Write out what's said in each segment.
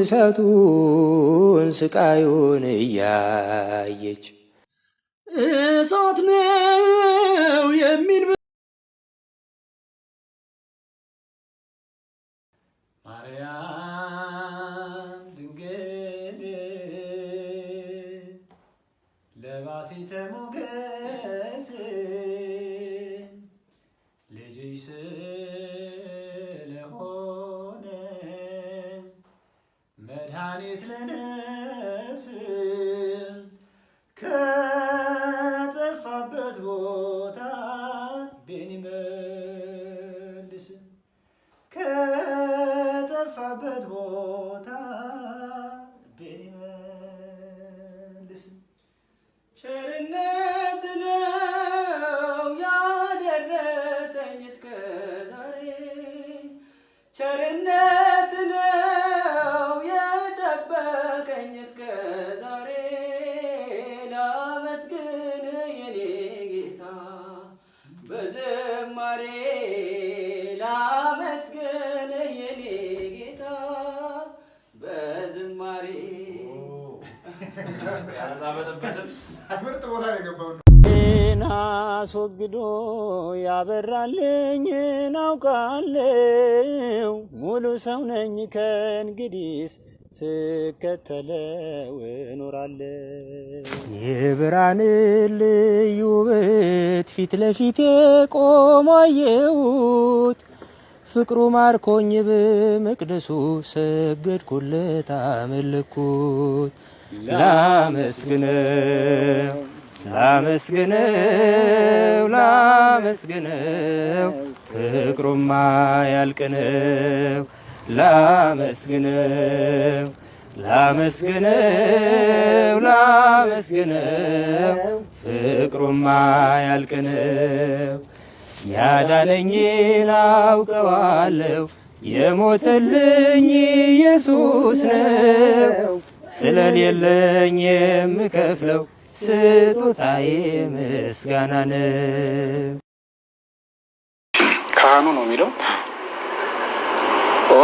እሳቱን ስቃዩን እያየች እሳት ነው የሚል ማርያም ድንግል ለባሲተ ሞገስ ልጅሽ ስለሆነ መድኃኒት ለነፍስ ከጠፋበት ቦታ ቢመልስ ከጠፋበት ቦታ ቢመልስ ቸርነት ነው ያደረሰኝ እስከ ዛሬ ቸርነት ነው የጠበቀኝ እስከ ዛሬ ላመስግን የኔ ጌታ በዝማሬ ላመስግን የኔ ጌታ በዝማሬ ያላዛበተበትም ምርጥ ቦታ ነው የገባው። አስወግዶ ያበራልኝ ናውቃለው ሙሉ ሰው ነኝ ከእንግዲስ ስከተለው እኖራለሁ። የብርሃን ልዩ ውበት ፊት ለፊቴ ቆሞ አየሁት ፍቅሩ ማርኮኝ በመቅደሱ ሰገድኩለት አመለኩት። ላመስግነው ላመስግነው ላመስግነው ፍቅሩማ ያልቅነው ላመስግነው ላመስግነው ላመስግነው ፍቅሩማ ያልቅነው ያዳነኝን አውቀዋለሁ የሞተልኝ ኢየሱስ ነው ስለሌለኝ የምከፍለው ስጦታዬ ምስጋና ነው። ካህኑ ነው የሚለው ኦ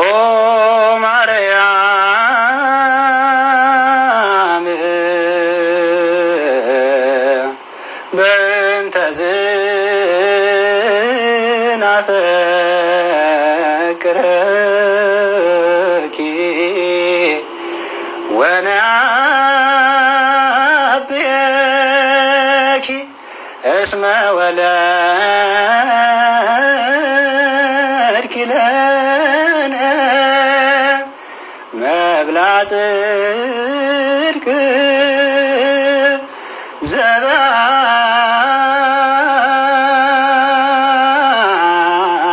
ማርያም በእንተ ዝናፈቅረኪ ወነአብየኪ እስመ ወለድኪ ለነ መብላ ጽድቅ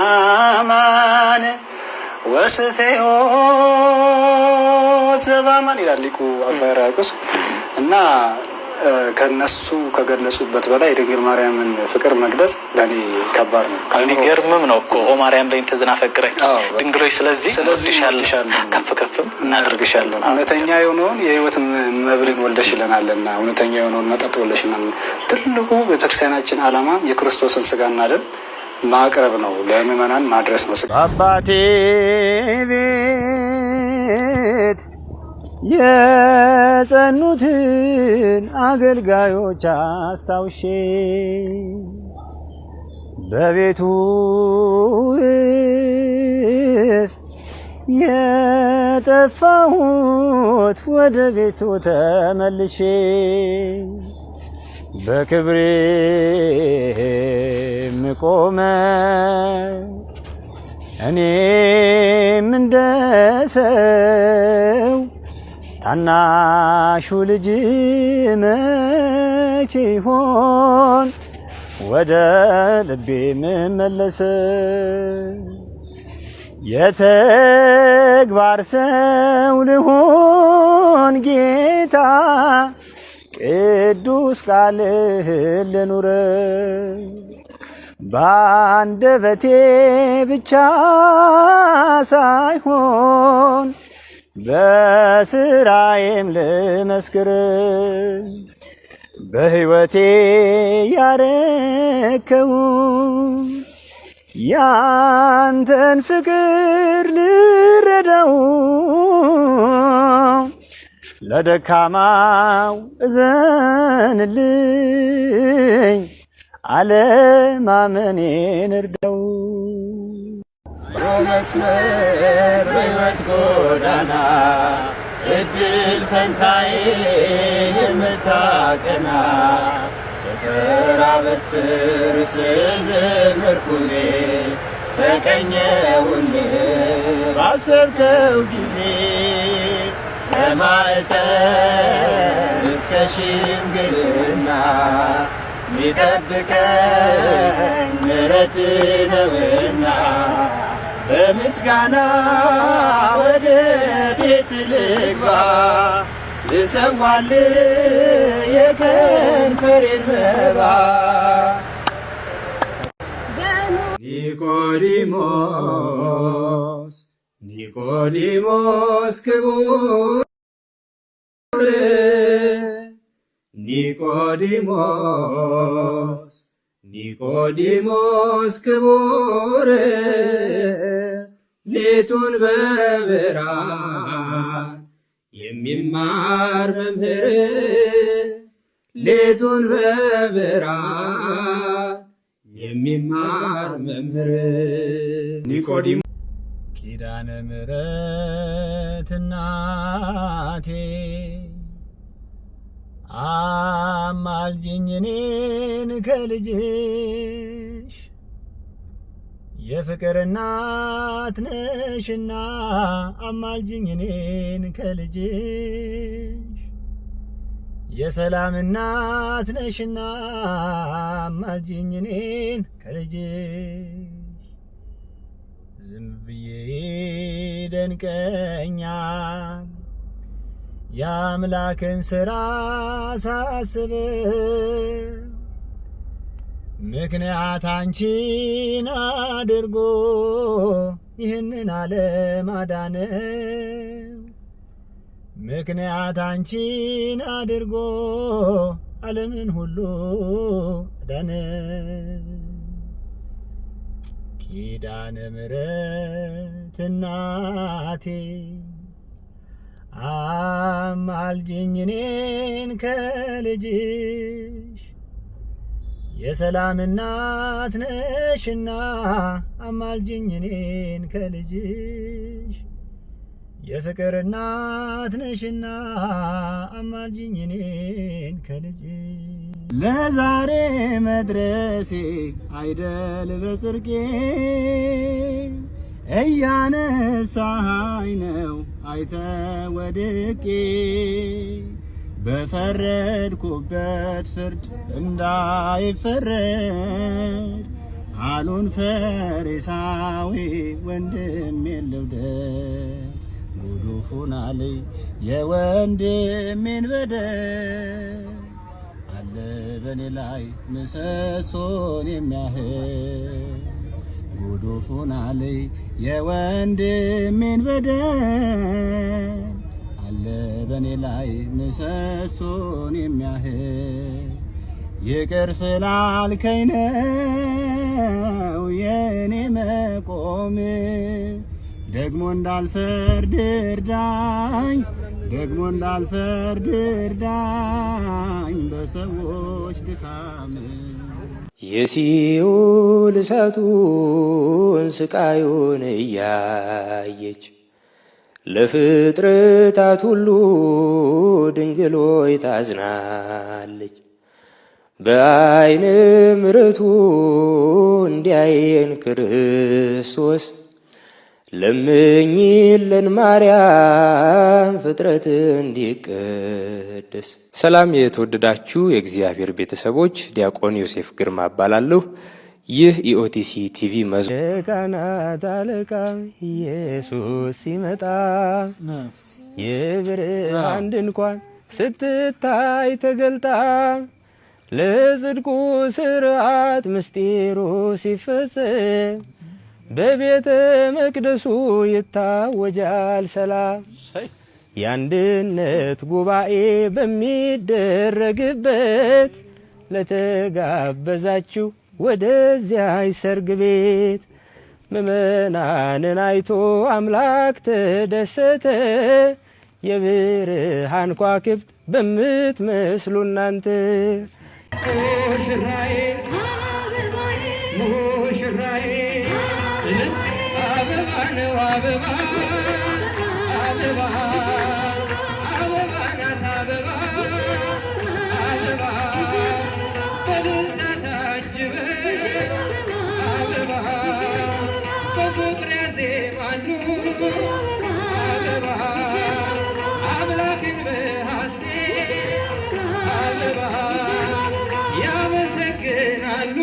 ዘበአማን ወስተዮ ዘበአማን ይላል ሊቁ አባ ሕርያቆስ እና ከነሱ ከገለጹበት በላይ የድንግል ማርያምን ፍቅር መግለጽ ለኔ ከባድ ነው። የሚገርምም ነው እኮ ኦ ማርያም በእንተ ዝናፈቅረኪ ድንግሎች ስለዚህ ከፍ ከፍም እናደርግሻለን። እውነተኛ የሆነውን የህይወት መብልን ወልደሽልናልና እውነተኛ የሆነውን መጠጥ ወልደሽልናል። ትልቁ ቤተክርስቲያናችን ዓላማ የክርስቶስን ስጋና ደም ማቅረብ ነው፣ ለምእመናን ማድረስ ነው። አባቴ ቤት የጸኑትን አገልጋዮች አስታውሼ በቤቱ ውስጥ የጠፋሁት ወደ ቤቱ ተመልሼ በክብሬ ምቆመ እኔም እንደሰው ታናሹ ልጅ መቼ ይሆን ወደ ልቤ ምመለስ? የተግባር ሰው ልሆን ጌታ ቅዱስ ቃልህን ልኑር በአንደበቴ ብቻ ሳይሆን በስራዬም ልመስክር በሕይወቴ ያረከው ያንተን ፍቅር ልረዳው ለደካማው እዘንልኝ አለማመኔን እርዳው። መስመር በሕይወት ጎዳና እድል ፈንታዬን የምታቀና ስፈራ በትር ስዝል ምርኩዜ ተቀኘውልህ ባሰብከው ጊዜ ከማዕፀን እስከ ሽምግልና ሚጠብቀኝ ምሕረትህ ነውና በምስጋና ወደ ቤት ልግባ ልሰዋልህ የከንፈሬን መባ። ኒቆዲሞስ ኒቆዲሞስ ክቡር ኒቆዲሞስ ኒቆዲሞስ ክቡር ሌቱን በብርሃን የሚማር መምህር ሌቱን በብርሃን የሚማር መምህር ኒቆዲሞስ። ኪዳነ ምሕረት እናቴ አማልጅኝ እኔን ከልጅሽ የፍቅር እናት ነሽና አማልጅኝ እኔን ከልጅሽ የሰላም እናት ነሽና አማልጅኝ እኔን ከልጅሽ ዝም ብዬ ደንቀኛል የአምላክን ሥራ ሳስብ ምክንያት አንቺን አድርጎ ይህንን ዓለም አዳነው ምክንያት አንቺን አድርጎ ዓለምን ሁሉ አዳነው። ኪዳነ ምሕረት እናቴ አማልጅኝ እኔን ከልጅሽ የሰላም እናት ነሽና አማልጅኝ እኔን ከልጅሽ የፍቅር እናት ነሽና አማልጅኝ እኔን ከልጅሽ ለዛሬ መድረሴ አይደል በጽድቄ እያነሳኸኝ ነው አይተ ወድቄ በፈረድኩበት ፍርድ እንዳይፈረድ አሉን ፈሪሳዊ ወንድሜን ልውደድ ጉዱፉናልኝ የወንድሜን በደል አለ በኔ ላይ ምሰሶን የሚያህል ጉዱፉናልኝ የወንድሜን በደል አለ በኔ ላይ ምሰሶን የሚያህል ይቅር ስላልከኝ ነው የኔ መቆም ደግሞ እንዳልፈርድ እርዳኝ ደግሞ እንዳልፈርድ እርዳኝ በሰዎች ድካም የሲኦል እሳቱን ስቃዩን እያየች ለፍጥረታት ሁሉ ድንግል ሆይ ታዝናለች። በዓይነ ምሕረቱ እንዲያየን ክርስቶስ ለምኝልን ማርያም ፍጥረት እንዲቀደስ። ሰላም የተወደዳችሁ የእግዚአብሔር ቤተሰቦች፣ ዲያቆን ዮሴፍ ግርማ እባላለሁ። ይህ ኢኦቲሲ ቲቪ የካህናት አለቃ ኢየሱስ ሲመጣ የብርሃን ድንኳን ስትታይ ተገልጣ ለጽድቁ ስርዓት ምስጢሩ ሲፈጸም በቤተ መቅደሱ ይታወጃል ሰላም። የአንድነት ጉባኤ በሚደረግበት ለተጋበዛችሁ ወደዚያች ሰርግ ቤት ምእመናንን አይቶ አምላክ ተደሰተ። የብርሃን ከዋክብት በምትመስሉ እናንተ ሙሽራዬ ሙሽራዬ አበባ ነው አበባ አበባ አበባ ናት አበባ አበባ በልልታ ታጅበሽ አበባ በፍቅር ያዜማሉ አበባ አምላክን በሐሴት አበባ ያመሰግናሉ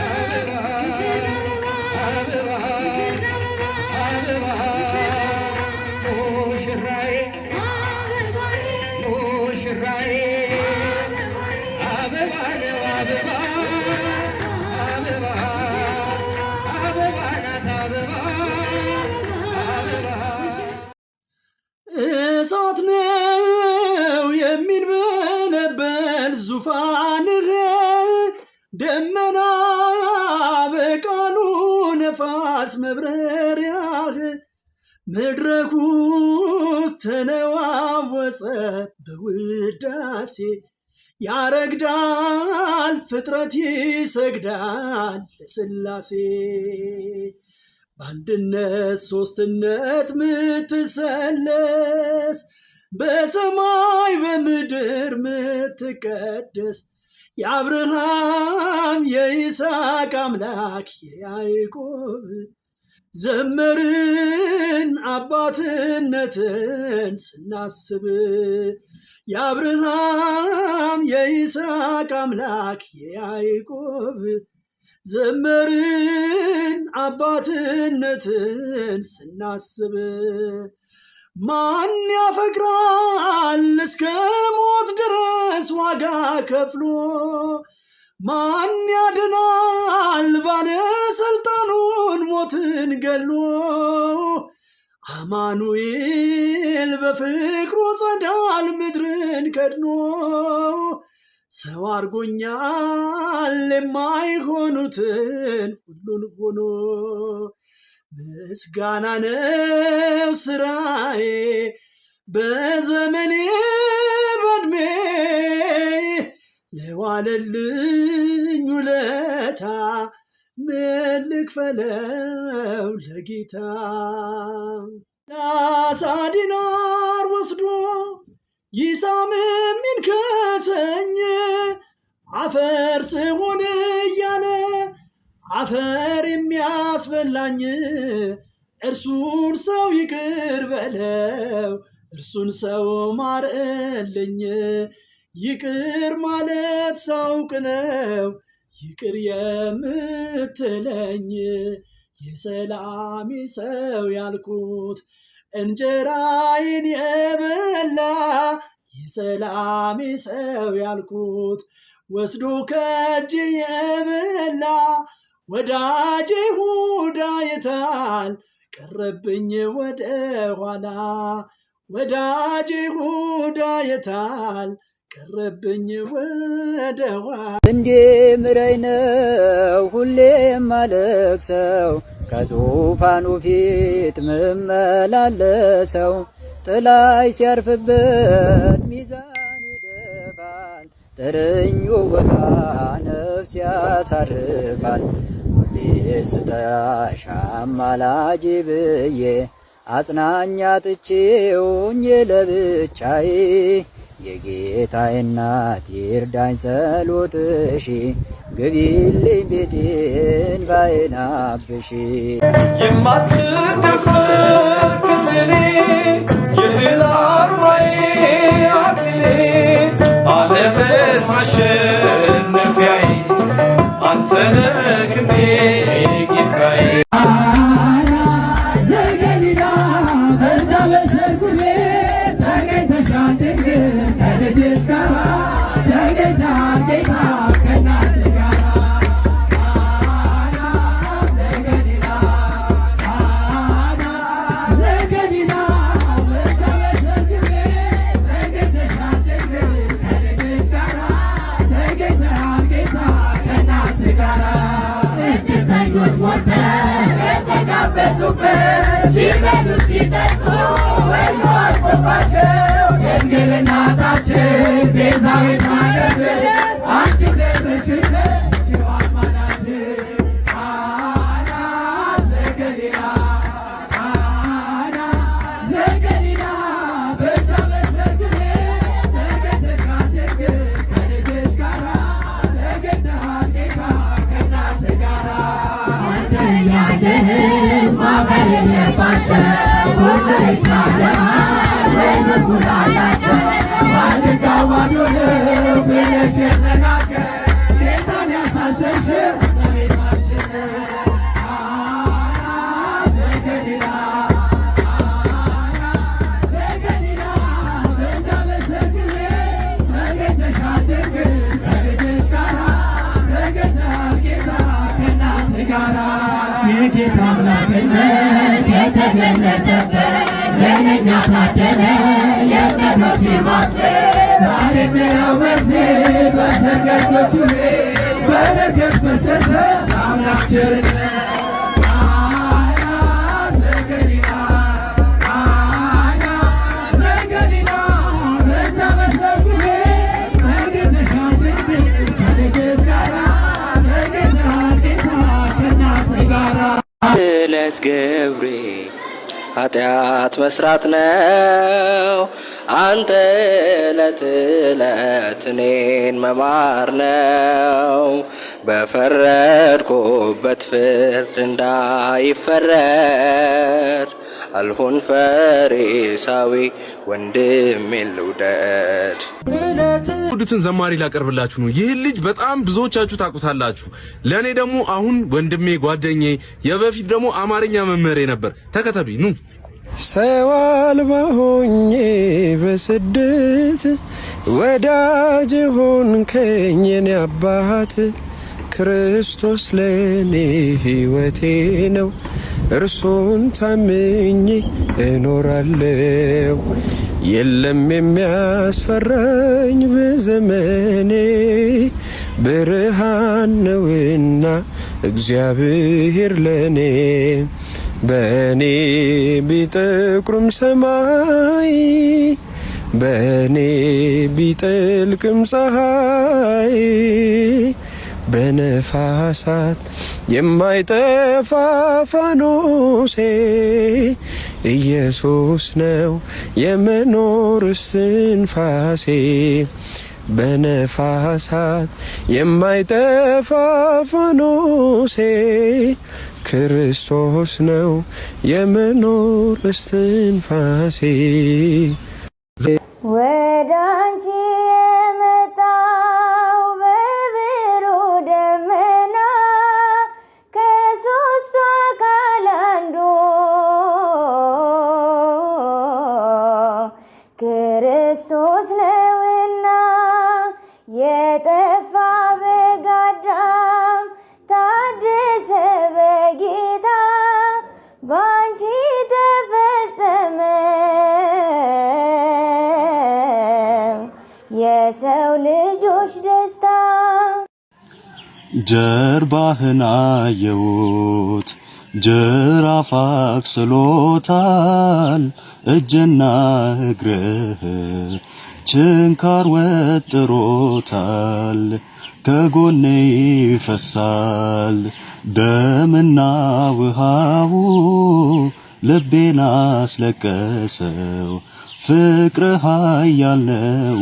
አበባ አበባ አበባ ሙሽራዬ ሙሽራዬ አበባ ነው አበባ አበባ አበባ ናት አበባ አበባ እሳት ነው የሚንበለበል ዙፋንህ ደመና በቃሉ ነፋስ መብረሪያህ መድረኩ ተነዋወጸ በውዳሴ ያረግዳል ፍጥረት ይሰግዳል ለሥላሴ በአንድነት ሶስትነት ምትሰለስ በሰማይ በምድር ምትቀደስ የአብርሃም የይስሐቅ አምላክ የያዕቆብ ዘመርን አባትነትን ስናስብ የአብርሃም የይስሐቅ አምላክ የያዕቆብ ዘመርን አባትነትን ስናስብ ማን ያፈቅራል እስከ ሞት ድረስ ዋጋ ከፍሎ ማን ያድናል ባለስልጣኑን ሞትን ገሎ አማኑኤል በፍቅሩ ጸዳል ምድርን ከድኖ ሰው አርጎኛል የማይሆኑትን ሁሉን ሆኖ ምስጋና ነው ስራዬ በዘመኔ በዕድሜ ለዋለልኝ ውለታ ምን ልክፈለው ለጌታ። ናሳ ዲናር ወስዶ ይሳም የሚንከሰኝ አፈር ስሆን እያለ አፈር የሚያስበላኝ እርሱን ሰው ይቅር በለው እርሱን ሰው ማርልኝ። ይቅር ማለት ሳውቅ ነው ይቅር የምትለኝ የሰላሜ ሰው ያልኩት እንጀራዬን የበላ የሰላሜ ሰው ያልኩት ወስዶ ከእጄ የበላ ወዳጄ ይሁዳ የታል ቀረብኝ ወደ ኋላ ወዳጄ ይሁዳ የታል ቀረብኝ ወደ ኋላ። እንዴ ምረኝ ነው ሁሌም ማለቅሰው ከዙፋኑ ፊት ምመላለሰው ጥላይ ሲያርፍበት ሚዛኑ ይደፋል ጥርኙ ቦታ ነፍስ ያሳርፋል። ሁሌ ስጠራሽ አማላጅ ብዬ አጽናኛ ጥቼውኝ ለብቻዬ የጌታዬ እናት ይርዳኝ ጸሎትሽ ግቢልኝ ቤቴን ባይናብሽ የማትደፍር ክልሌ የድል አርማዬ አክሊሌ ዓለምን ማሸነፊያዬ አንተ ነህ ክንዴ ጌታዬ። ዘገሊላ በዛ በሰርጉ ቤት ተገኝተሻል ድንግል ከልጅሽ ጋር ተገኝተሃል ጌታ ከእናትህ ጋር ዘገሊላ ዘገሊላ በዛ በሰርጉ ቤት ተገኝተሻል ድንግል ከልጅሽ ጋር ተገኝተሃል ጌታ ሲበሉ ሲጠጡ ወይኑ አልቆባቸው ድንግል እናታችን ቤዛዊት ማርያም አንቺ ደብረሽለት የጌታ አምላክነት የተገለጠበት የነኛ ታደለ የቀዶት ማስበት ዛሬም ነው በዚህ በሰገዶቹ በረከት ፈሰሰ አምላክ ቸርነት ዕለት ገብሬ ኃጢአት መስራት ነው አንተ ዕለት ዕለት እኔን መማር ነው በፈረድኩበት ፍርድ እንዳይፈረድ አልሆን ፈሪሳዊ ወንድሜን ልውደድ። ውዱትን ዘማሪ ላቀርብላችሁ ነው። ይህ ልጅ በጣም ብዙዎቻችሁ ታውቁታላችሁ። ለኔ ደግሞ አሁን ወንድሜ ጓደኛዬ፣ የበፊት ደግሞ አማርኛ መምህሬ ነበር። ተከተሉኝ ኑ። ሰው አልባ ሆኜ በስደት ወዳጅ ሆንከኝ የኔ አባት ክርስቶስ ለኔ ሕይወቴ ነው እርሱን ታምኜ እኖራለሁ የለም የሚያስፈራኝ በዘመኔ ብርሃን ነውና እግዚአብሔር ለኔ በኔ ቢጠቁርም ሰማይ በኔ ቢጠልቅም ፀሐይ በነፋሳት የማይጠፋ ፋኖሴ ኢየሱስ ነው የመኖር እስትንፋሴ በነፋሳት የማይጠፋ ፋኖሴ ክርስቶስ ነው የመኖር እስትንፋሴ። ወደ አንቺ የመጣው በብሩህ ደመና ከሦስቱ አካል አንዱ ክርስቶስ ነውና የጠፋ በግ አዳም ታደሰ በጌታ ባንቺ ተፈጸመ የሰው ልጆች ደስታ። ጀርባህን አየሁት ጅራፍ አቁስሎታል እጅና እግርህ ችንካር ወጥሮታል ከጎኔ ይፈሳል ደምና ውሃው ልቤን አስለቀሰው ፍቅርህ ኃያል ነው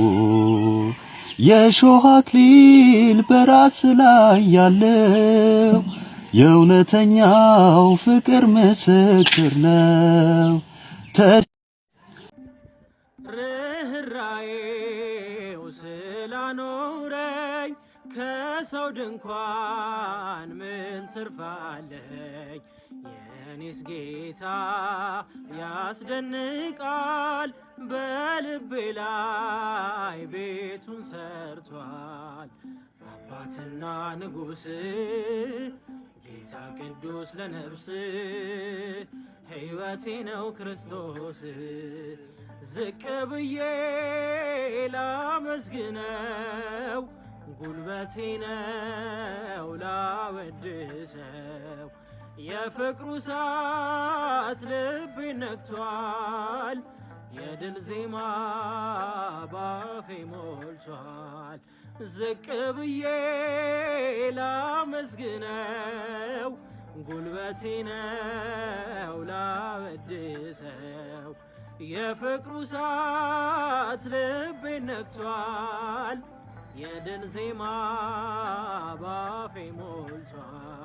የሾህ አክሊል በራስ ላይ ያለው የእውነተኛው ፍቅር ምስክር ነው ርኅራኄው ስላኖረኝ ከሰው ድንኳን ምን ትርፋለኝ የኔስ ጌታ ያስደንቃል በልቤ ላይ ቤቱን ሰርቷል አባትና ንጉሥ ጌታ ቅዱስ ለነፍስ ሕይወቴ ነው ክርስቶስ ዝቅ ብዬ ላመስግነው ጉልበቴ ነው ላወድሰው የፍቅሩ እሳት ልቤን ነክቷል። የድል ዜማ ባፌ ሞልቷል። ዝቅ ብዬ ላመስግነው ጉልበቴ ነው ላወድሰው። የፍቅሩ እሳት ልቤን ነክቷል። የድል ዜማ ባፌ ሞልቷል።